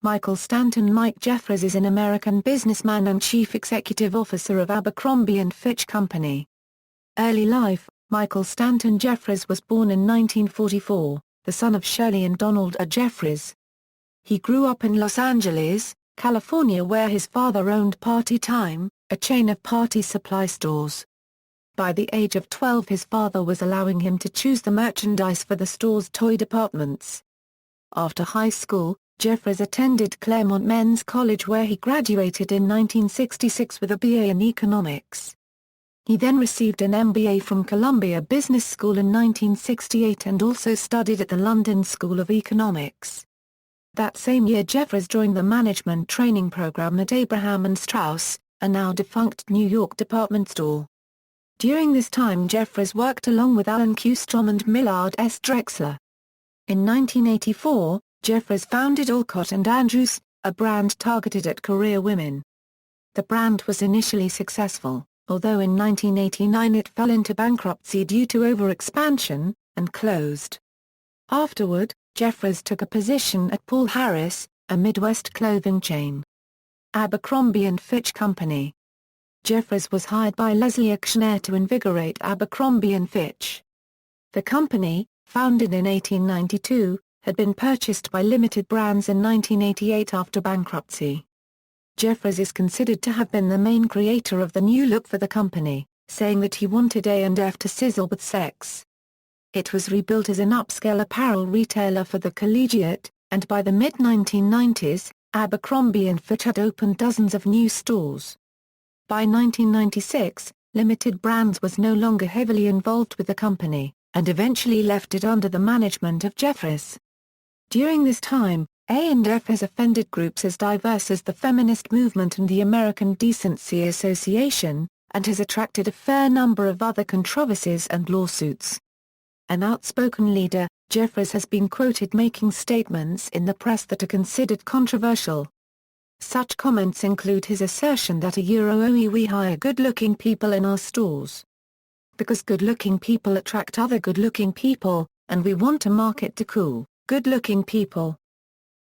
Michael Stanton. Mike Jeffries is an American businessman and Chief Executive Officer of Abercrombie and Fitch Company. Early life: Michael Stanton Jeffries was born in 1944, the son of Shirley and Donald A. Jeffries. He grew up in Los Angeles, California, where his father owned Party Time, a chain of party supply stores. By the age of 12 his father was allowing him to choose the merchandise for the store's toy departments. After high school, Jeffries attended Claremont Men's College, where he graduated in 1966 with a BA in economics. He then received an MBA from Columbia Business School in 1968 and also studied at the London School of Economics. That same year Jeffries joined the management training program at Abraham & Straus, a now defunct New York department store. During this time Jeffries worked along with Alan Q. Strom and Millard S. Drexler. In 1984, Jeffries founded Alcott & Andrews, a brand targeted at career women. The brand was initially successful, although in 1989 it fell into bankruptcy due to overexpansion, and closed. Afterward, Jeffries took a position at Paul Harris, a Midwest clothing chain. Abercrombie and Fitch Company. Jeffries was hired by Leslie Akshner to invigorate Abercrombie and Fitch. The company, founded in 1892, had been purchased by Limited Brands in 1988 after bankruptcy. Jeffries is considered to have been the main creator of the new look for the company, saying that he wanted A&F to sizzle with sex. It was rebuilt as an upscale apparel retailer for the collegiate, and by the mid-1990s, Abercrombie and Fitch had opened dozens of new stores. By 1996, Limited Brands was no longer heavily involved with the company, and eventually left it under the management of Jeffries. During this time, A&F has offended groups as diverse as the feminist movement and the American Decency Association, and has attracted a fair number of other controversies and lawsuits. An outspoken leader, Jeffries has been quoted making statements in the press that are considered controversial. Such comments include his assertion that we hire good-looking people in our stores. Because good-looking people attract other good-looking people, and we want to market to cool, good-looking people.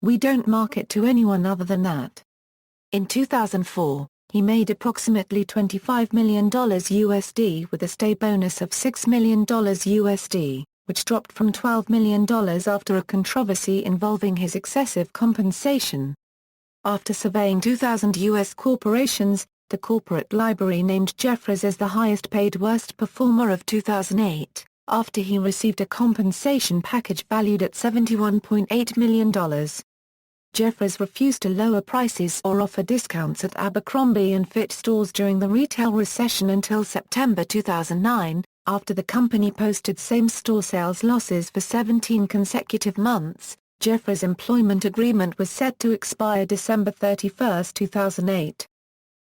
We don't market to anyone other than that. In 2004, he made approximately $25 million USD with a stay bonus of $6 million USD, which dropped from $12 million after a controversy involving his excessive compensation. After surveying 2,000 U.S. corporations, the Corporate Library named Jeffries as the highest-paid worst performer of 2008, after he received a compensation package valued at $71.8 million. Jeffries refused to lower prices or offer discounts at Abercrombie and Fitch stores during the retail recession until September 2009, after the company posted same-store sales losses for 17 consecutive months. Jeffries' employment agreement was set to expire December 31, 2008.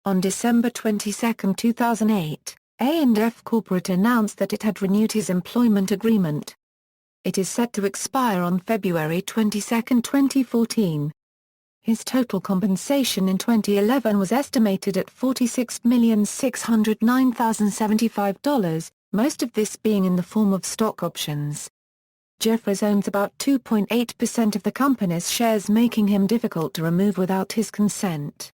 On December 22, 2008, A&F Corporate announced that it had renewed his employment agreement. It is set to expire on February 22, 2014. His total compensation in 2011 was estimated at $46,609,075, most of this being in the form of stock options. Jeffries owns about 2.8% of the company's shares, making him difficult to remove without his consent.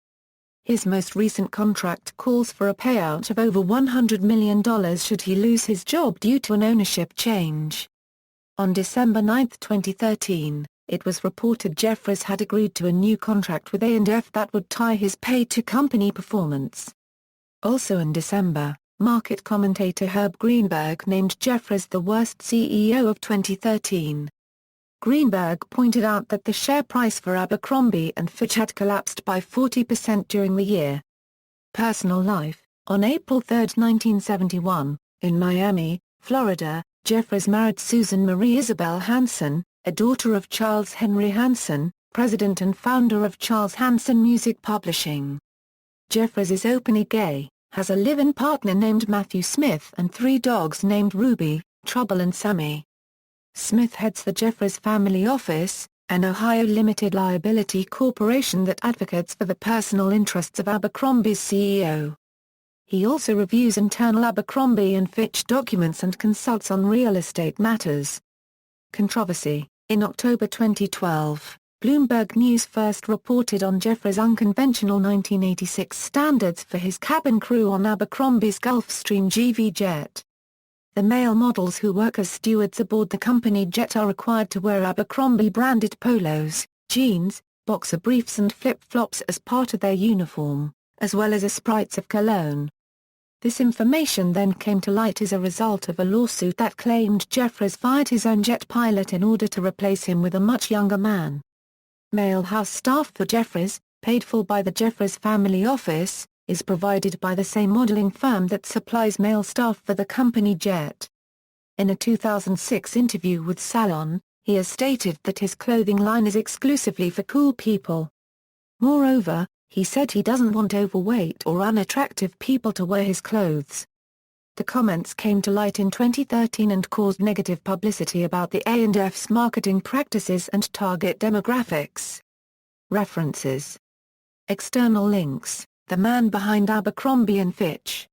His most recent contract calls for a payout of over $100 million should he lose his job due to an ownership change. On December 9, 2013, it was reported Jeffries had agreed to a new contract with A&F that would tie his pay to company performance. Also in December, market commentator Herb Greenberg named Jeffries the worst CEO of 2013. Greenberg pointed out that the share price for Abercrombie and Fitch had collapsed by 40% during the year. Personal life: on April 3, 1971, in Miami, Florida, Jeffries married Susan Marie Isabel Hansen, a daughter of Charles Henry Hansen, president and founder of Charles Hansen Music Publishing. Jeffries is openly gay, has a live-in partner named Matthew Smith and 3 dogs named Ruby, Trouble and Sammy. Smith heads the Jeffries Family Office, an Ohio limited liability corporation that advocates for the personal interests of Abercrombie's CEO. He also reviews internal Abercrombie and Fitch documents and consults on real estate matters. Controversy: in October 2012, Bloomberg News first reported on Jeffries' unconventional 1986 standards for his cabin crew on Abercrombie's Gulfstream GV jet. The male models who work as stewards aboard the company jet are required to wear Abercrombie-branded polos, jeans, boxer briefs and flip-flops as part of their uniform, as well as sprites of cologne. This information then came to light as a result of a lawsuit that claimed Jeffries fired his own jet pilot in order to replace him with a much younger man. Male house staff for Jeffries, paid for by the Jeffries family office, is provided by the same modeling firm that supplies male staff for the company jet. In a 2006 interview with Salon, he has stated that his clothing line is exclusively for cool people. Moreover, he said he doesn't want overweight or unattractive people to wear his clothes. The comments came to light in 2013 and caused negative publicity about the A&F's marketing practices and target demographics. References. External links: The man behind Abercrombie and Fitch.